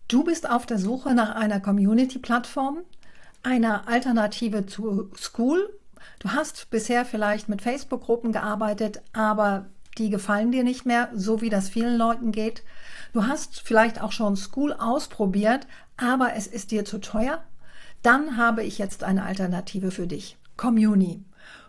Du bist auf der Suche nach einer Community-Plattform, einer Alternative zu School. Du hast bisher vielleicht mit Facebook-Gruppen gearbeitet, aber die gefallen dir nicht mehr, so wie das vielen Leuten geht. Du hast vielleicht auch schon School ausprobiert, aber es ist dir zu teuer. Dann habe ich jetzt eine Alternative für dich. Comuni.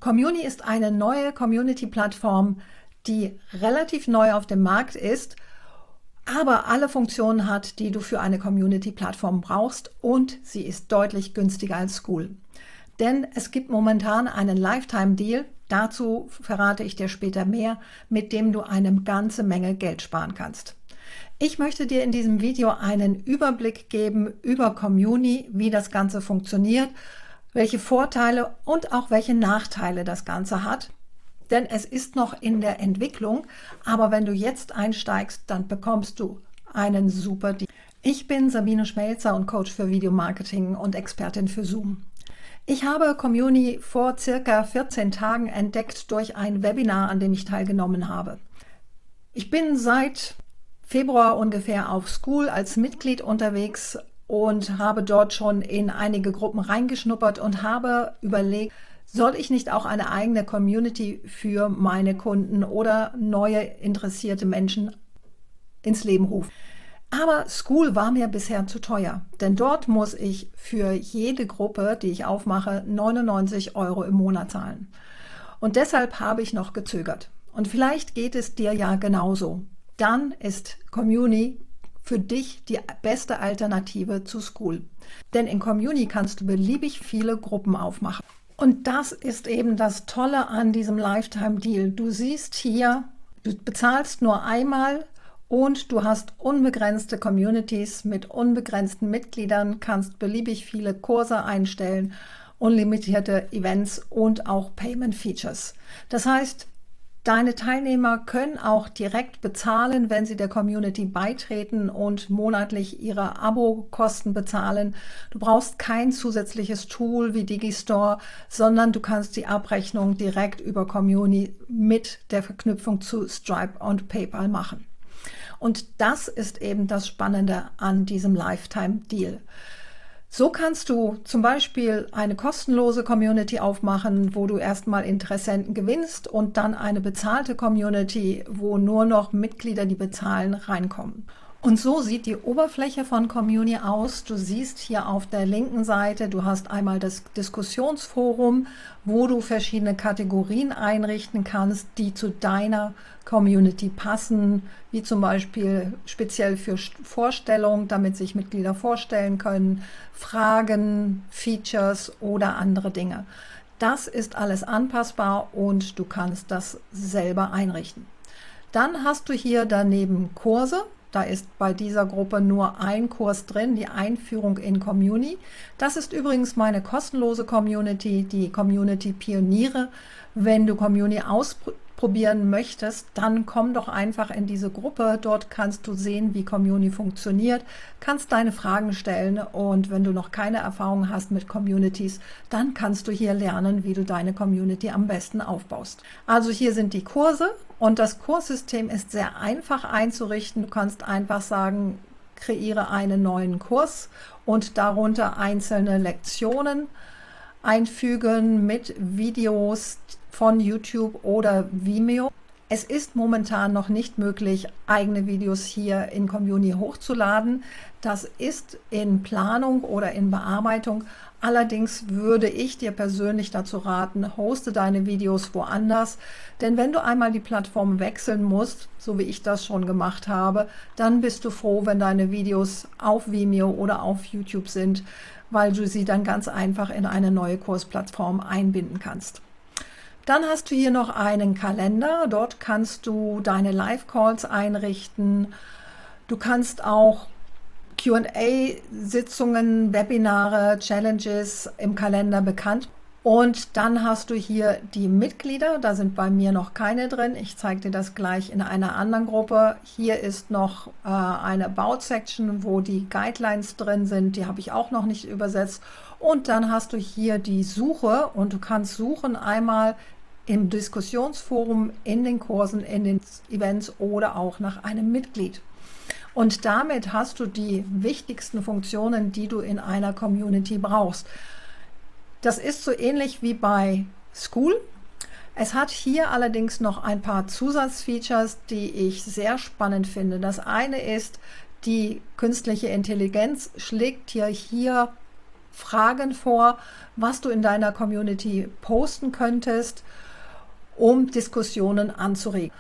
Comuni ist eine neue Community-Plattform, die relativ neu auf dem Markt ist, aber alle Funktionen hat, die du für eine Community-Plattform brauchst, und sie ist deutlich günstiger als School. Denn es gibt momentan einen Lifetime-Deal, dazu verrate ich dir später mehr, mit dem du eine ganze Menge Geld sparen kannst. Ich möchte dir in diesem Video einen Überblick geben über Comuni, wie das Ganze funktioniert, welche Vorteile und auch welche Nachteile das Ganze hat. Denn es ist noch in der Entwicklung, aber wenn du jetzt einsteigst, dann bekommst du einen super Deal. Ich bin Sabine Schmelzer und Coach für Videomarketing und Expertin für Zoom. Ich habe Comuni vor circa 14 Tagen entdeckt durch ein Webinar, an dem ich teilgenommen habe. Ich bin seit Februar ungefähr auf School als Mitglied unterwegs und habe dort schon in einige Gruppen reingeschnuppert und habe überlegt, soll ich nicht auch eine eigene Community für meine Kunden oder neue interessierte Menschen ins Leben rufen? Aber School war mir bisher zu teuer, denn dort muss ich für jede Gruppe, die ich aufmache, 99 € im Monat zahlen. Und deshalb habe ich noch gezögert. Und vielleicht geht es dir ja genauso. Dann ist Comuni für dich die beste Alternative zu School. Denn in Comuni kannst du beliebig viele Gruppen aufmachen. Und das ist eben das Tolle an diesem Lifetime-Deal. Du siehst hier, du bezahlst nur einmal und du hast unbegrenzte Communities mit unbegrenzten Mitgliedern, kannst beliebig viele Kurse einstellen, unlimitierte Events und auch Payment-Features. Das heißt, deine Teilnehmer können auch direkt bezahlen, wenn sie der Community beitreten und monatlich ihre Abo-Kosten bezahlen. Du brauchst kein zusätzliches Tool wie Digistore, sondern du kannst die Abrechnung direkt über Comuni mit der Verknüpfung zu Stripe und PayPal machen. Und das ist eben das Spannende an diesem Lifetime-Deal. So kannst du zum Beispiel eine kostenlose Community aufmachen, wo du erstmal Interessenten gewinnst und dann eine bezahlte Community, wo nur noch Mitglieder, die bezahlen, reinkommen. Und so sieht die Oberfläche von Comuni aus. Du siehst hier auf der linken Seite, du hast einmal das Diskussionsforum, wo du verschiedene Kategorien einrichten kannst, die zu deiner Community passen, wie zum Beispiel speziell für Vorstellungen, damit sich Mitglieder vorstellen können, Fragen, Features oder andere Dinge. Das ist alles anpassbar und du kannst das selber einrichten. Dann hast du hier daneben Kurse. Da ist bei dieser Gruppe nur ein Kurs drin, die Einführung in Comuni. Das ist übrigens meine kostenlose Community, die Community Pioniere. Wenn du Comuni ausprobieren möchtest, dann komm doch einfach in diese Gruppe. Dort kannst du sehen, wie Comuni funktioniert, kannst deine Fragen stellen und wenn du noch keine Erfahrung hast mit Communities, dann kannst du hier lernen, wie du deine Community am besten aufbaust. Also hier sind die Kurse. Und das Kurssystem ist sehr einfach einzurichten. Du kannst einfach sagen, kreiere einen neuen Kurs und darunter einzelne Lektionen einfügen mit Videos von YouTube oder Vimeo. Es ist momentan noch nicht möglich, eigene Videos hier in Comuni hochzuladen. Das ist in Planung oder in Bearbeitung. Allerdings würde ich dir persönlich dazu raten, hoste deine Videos woanders. Denn wenn du einmal die Plattform wechseln musst, so wie ich das schon gemacht habe, dann bist du froh, wenn deine Videos auf Vimeo oder auf YouTube sind, weil du sie dann ganz einfach in eine neue Kursplattform einbinden kannst. Dann hast du hier noch einen Kalender. Dort kannst du deine Live-Calls einrichten. Du kannst auch Q&A-Sitzungen, Webinare, Challenges im Kalender bekannt. Und dann hast du hier die Mitglieder. Da sind bei mir noch keine drin. Ich zeige dir das gleich in einer anderen Gruppe. Hier ist noch eine About-Section, wo die Guidelines drin sind. Die habe ich auch noch nicht übersetzt. Und dann hast du hier die Suche und du kannst suchen einmal im Diskussionsforum, in den Kursen, in den Events oder auch nach einem Mitglied. Und damit hast du die wichtigsten Funktionen, die du in einer Community brauchst. Das ist so ähnlich wie bei Skool. Es hat hier allerdings noch ein paar Zusatzfeatures, die ich sehr spannend finde. Das eine ist, die künstliche Intelligenz schlägt dir hier Fragen vor, was du in deiner Community posten könntest, um Diskussionen anzuregen.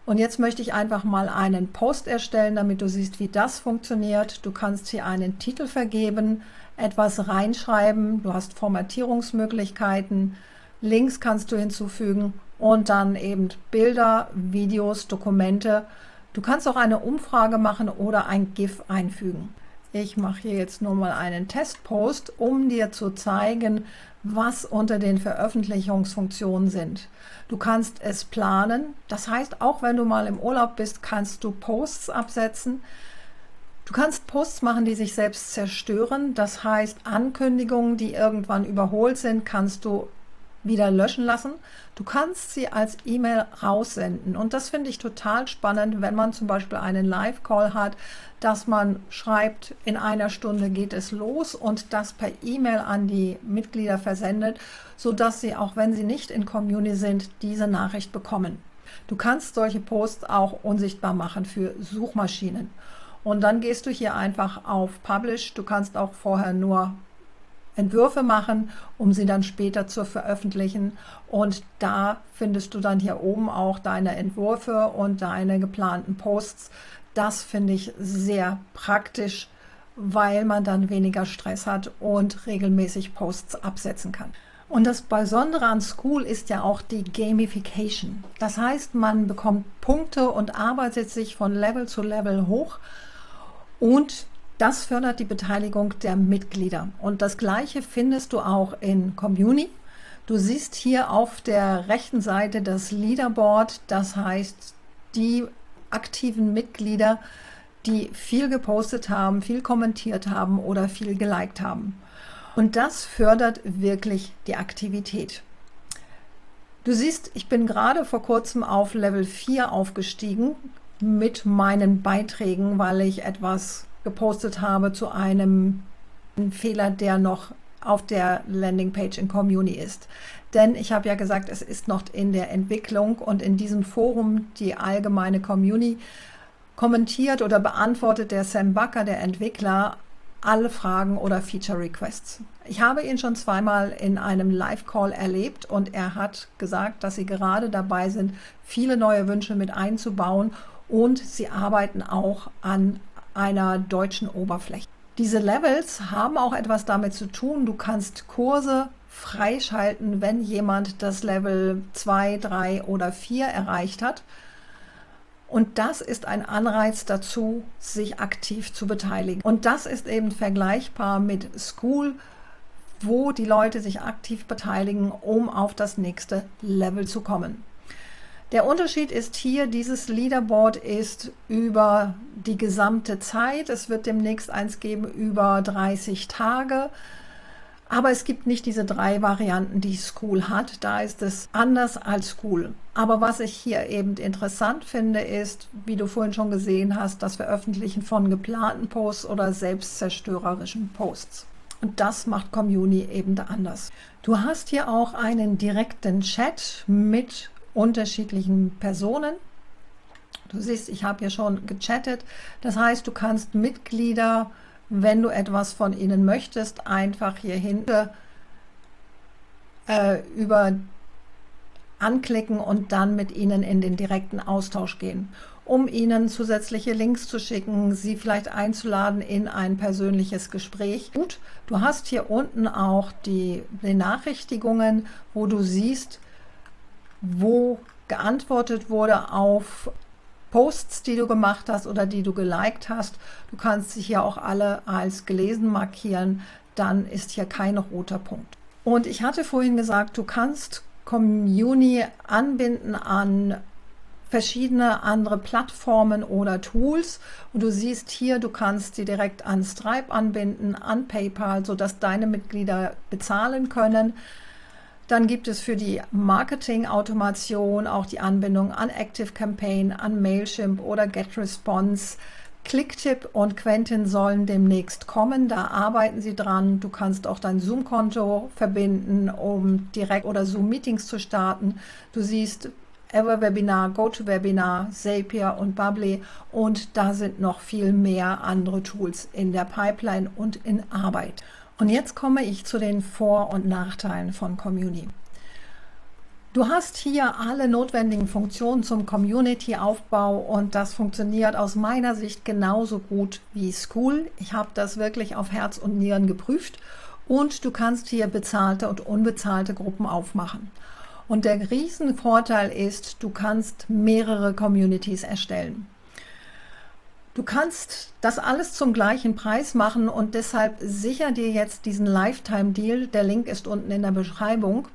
Und jetzt möchte ich einfach mal einen Post erstellen, damit du siehst, wie das funktioniert. Du kannst hier einen Titel vergeben, etwas reinschreiben, du hast Formatierungsmöglichkeiten, Links kannst du hinzufügen und dann eben Bilder, Videos, Dokumente. Du kannst auch eine Umfrage machen oder ein GIF einfügen. Ich mache hier jetzt nur mal einen Testpost, um dir zu zeigen, was unter den Veröffentlichungsfunktionen sind. Du kannst es planen, das heißt, auch wenn du mal im Urlaub bist, kannst du Posts absetzen. Du kannst Posts machen, die sich selbst zerstören, das heißt, Ankündigungen, die irgendwann überholt sind, kannst du wieder löschen lassen. Du kannst sie als E-Mail raussenden und das finde ich total spannend, wenn man zum Beispiel einen Live-Call hat, dass man schreibt, in einer Stunde geht es los und das per E-Mail an die Mitglieder versendet, sodass sie, auch wenn sie nicht in Community sind, diese Nachricht bekommen. Du kannst solche Posts auch unsichtbar machen für Suchmaschinen und dann gehst du hier einfach auf Publish. Du kannst auch vorher nur Entwürfe machen, um sie dann später zu veröffentlichen und da findest du dann hier oben auch deine Entwürfe und deine geplanten Posts. Das finde ich sehr praktisch, weil man dann weniger Stress hat und regelmäßig Posts absetzen kann. Und das Besondere an Skool ist ja auch die Gamification. Das heißt, man bekommt Punkte und arbeitet sich von Level zu Level hoch und das fördert die Beteiligung der Mitglieder. Und das Gleiche findest du auch in Community. Du siehst hier auf der rechten Seite das Leaderboard, das heißt die aktiven Mitglieder, die viel gepostet haben, viel kommentiert haben oder viel geliked haben. Und das fördert wirklich die Aktivität. Du siehst, ich bin gerade vor kurzem auf Level 4 aufgestiegen mit meinen Beiträgen, weil ich etwas gepostet habe zu einem Fehler, der noch auf der Landingpage in Community ist. Denn ich habe ja gesagt, es ist noch in der Entwicklung und in diesem Forum die allgemeine Community kommentiert oder beantwortet der Sam Backer, der Entwickler, alle Fragen oder Feature Requests. Ich habe ihn schon zweimal in einem Live-Call erlebt und er hat gesagt, dass sie gerade dabei sind, viele neue Wünsche mit einzubauen und sie arbeiten auch an einer deutschen Oberfläche. Diese Levels haben auch etwas damit zu tun, du kannst Kurse freischalten, wenn jemand das Level 2, 3 oder 4 erreicht hat. Und das ist ein Anreiz dazu, sich aktiv zu beteiligen. Und das ist eben vergleichbar mit Skool, wo die Leute sich aktiv beteiligen, um auf das nächste Level zu kommen. Der Unterschied ist hier, dieses Leaderboard ist über die gesamte Zeit. Es wird demnächst eins geben über 30 Tage. Aber es gibt nicht diese 3 Varianten, die Skool hat. Da ist es anders als Skool. Aber was ich hier eben interessant finde, ist, wie du vorhin schon gesehen hast, das Veröffentlichen von geplanten Posts oder selbstzerstörerischen Posts. Und das macht Community eben anders. Du hast hier auch einen direkten Chat mit unterschiedlichen Personen. Du siehst, ich habe hier schon gechattet. Das heißt, du kannst Mitglieder, wenn du etwas von ihnen möchtest, einfach hier hinten über anklicken und dann mit ihnen in den direkten Austausch gehen, um ihnen zusätzliche Links zu schicken, sie vielleicht einzuladen in ein persönliches Gespräch. Gut, du hast hier unten auch die Benachrichtigungen, wo du siehst, wo geantwortet wurde auf Posts, die du gemacht hast oder die du geliked hast. Du kannst sie hier auch alle als gelesen markieren, dann ist hier kein roter Punkt. Und ich hatte vorhin gesagt, du kannst Community anbinden an verschiedene andere Plattformen oder Tools. Und du siehst hier, du kannst sie direkt an Stripe anbinden, an PayPal, sodass deine Mitglieder bezahlen können. Dann gibt es für die Marketing-Automation auch die Anbindung an ActiveCampaign, an Mailchimp oder GetResponse. Clicktip und Quentin sollen demnächst kommen, da arbeiten sie dran. Du kannst auch dein Zoom-Konto verbinden, um direkt oder Zoom-Meetings zu starten. Du siehst EverWebinar, GoToWebinar, Zapier und Bubbly und da sind noch viel mehr andere Tools in der Pipeline und in Arbeit. Und jetzt komme ich zu den Vor- und Nachteilen von Community. Du hast hier alle notwendigen Funktionen zum Community-Aufbau und das funktioniert aus meiner Sicht genauso gut wie Skool. Ich habe das wirklich auf Herz und Nieren geprüft und du kannst hier bezahlte und unbezahlte Gruppen aufmachen. Und der Riesenvorteil ist, du kannst mehrere Communities erstellen. Du kannst das alles zum gleichen Preis machen und deshalb sicher dir jetzt diesen Lifetime-Deal. Der Link ist unten in der Beschreibung.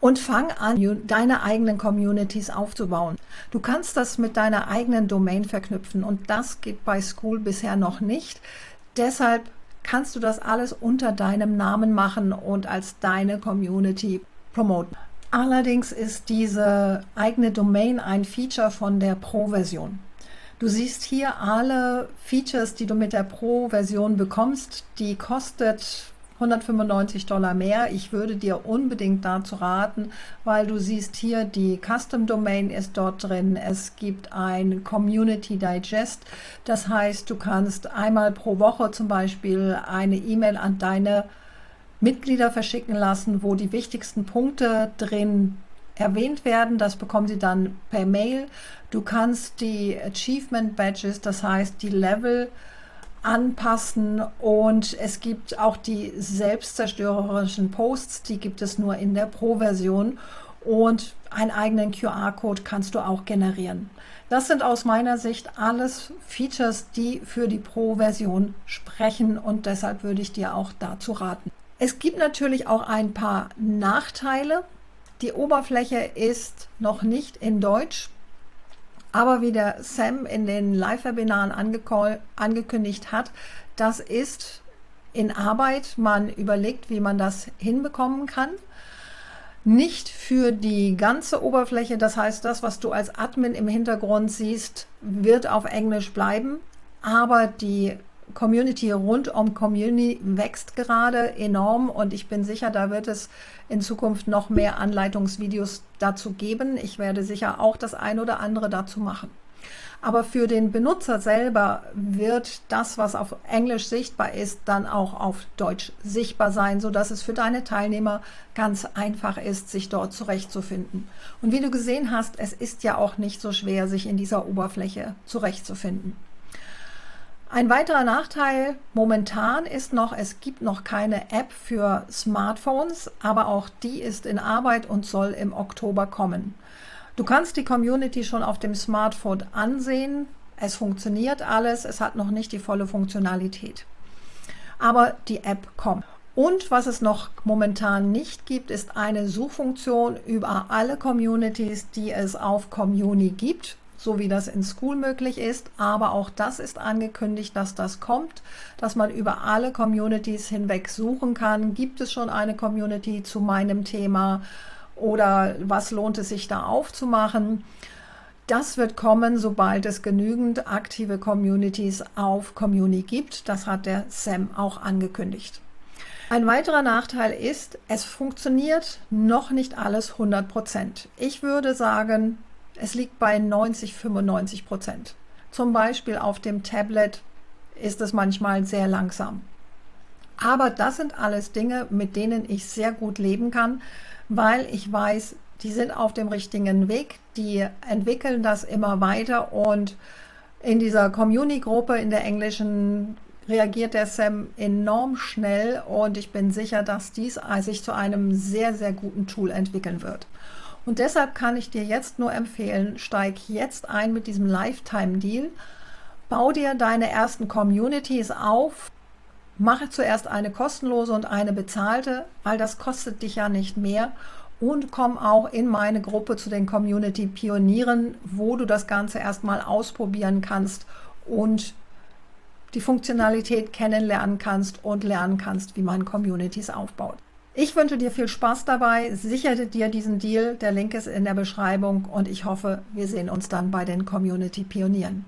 Und fang an, deine eigenen Communities aufzubauen. Du kannst das mit deiner eigenen Domain verknüpfen und das geht bei Skool bisher noch nicht. Deshalb kannst du das alles unter deinem Namen machen und als deine Community promoten. Allerdings ist diese eigene Domain ein Feature von der Pro-Version. Du siehst hier alle Features, die du mit der Pro-Version bekommst. Die kostet $195 mehr. Ich würde dir unbedingt dazu raten, weil du siehst hier, die Custom Domain ist dort drin. Es gibt ein Community Digest. Das heißt, du kannst einmal pro Woche zum Beispiel eine E-Mail an deine Mitglieder verschicken lassen, wo die wichtigsten Punkte drin erwähnt werden. Das bekommen sie dann per Mail. Du kannst die Achievement Badges, das heißt die Level, anpassen und es gibt auch die selbstzerstörerischen Posts, die gibt es nur in der Pro-Version und einen eigenen QR-Code kannst du auch generieren. Das sind aus meiner Sicht alles Features, die für die Pro-Version sprechen und deshalb würde ich dir auch dazu raten. Es gibt natürlich auch ein paar Nachteile. Die Oberfläche ist noch nicht in Deutsch. Aber wie der Sam in den Live-Webinaren angekündigt hat, das ist in Arbeit. Man überlegt, wie man das hinbekommen kann. Nicht für die ganze Oberfläche, das heißt, das, was du als Admin im Hintergrund siehst, wird auf Englisch bleiben. Aber die Community rund um Community wächst gerade enorm und ich bin sicher, da wird es in Zukunft noch mehr Anleitungsvideos dazu geben. Ich werde sicher auch das ein oder andere dazu machen. Aber für den Benutzer selber wird das, was auf Englisch sichtbar ist, dann auch auf Deutsch sichtbar sein, sodass es für deine Teilnehmer ganz einfach ist, sich dort zurechtzufinden. Und wie du gesehen hast, es ist ja auch nicht so schwer, sich in dieser Oberfläche zurechtzufinden. Ein weiterer Nachteil momentan ist noch, es gibt noch keine App für Smartphones, aber auch die ist in Arbeit und soll im Oktober kommen. Du kannst die Community schon auf dem Smartphone ansehen. Es funktioniert alles, es hat noch nicht die volle Funktionalität. Aber die App kommt. Und was es noch momentan nicht gibt, ist eine Suchfunktion über alle Communities, die es auf Community gibt, so wie das in Skool möglich ist. Aber auch das ist angekündigt, dass das kommt, dass man über alle Communities hinweg suchen kann. Gibt es schon eine Community zu meinem Thema oder was lohnt es sich da aufzumachen? Das wird kommen, sobald es genügend aktive Communities auf Community gibt. Das hat der Sam auch angekündigt. Ein weiterer Nachteil ist, es funktioniert noch nicht alles 100%. Ich würde sagen, es liegt bei 90–95%. Zum Beispiel auf dem Tablet ist es manchmal sehr langsam. Aber das sind alles Dinge, mit denen ich sehr gut leben kann, weil ich weiß, die sind auf dem richtigen Weg, die entwickeln das immer weiter und in dieser Community-Gruppe in der englischen reagiert der Sam enorm schnell und ich bin sicher, dass dies sich zu einem sehr, sehr guten Tool entwickeln wird. Und deshalb kann ich dir jetzt nur empfehlen, steig jetzt ein mit diesem Lifetime-Deal, bau dir deine ersten Communities auf, mache zuerst eine kostenlose und eine bezahlte, weil das kostet dich ja nicht mehr und komm auch in meine Gruppe zu den Community-Pionieren, wo du das Ganze erstmal ausprobieren kannst und die Funktionalität kennenlernen kannst und lernen kannst, wie man Communities aufbaut. Ich wünsche dir viel Spaß dabei, sichere dir diesen Deal, der Link ist in der Beschreibung und ich hoffe, wir sehen uns dann bei den Community-Pionieren.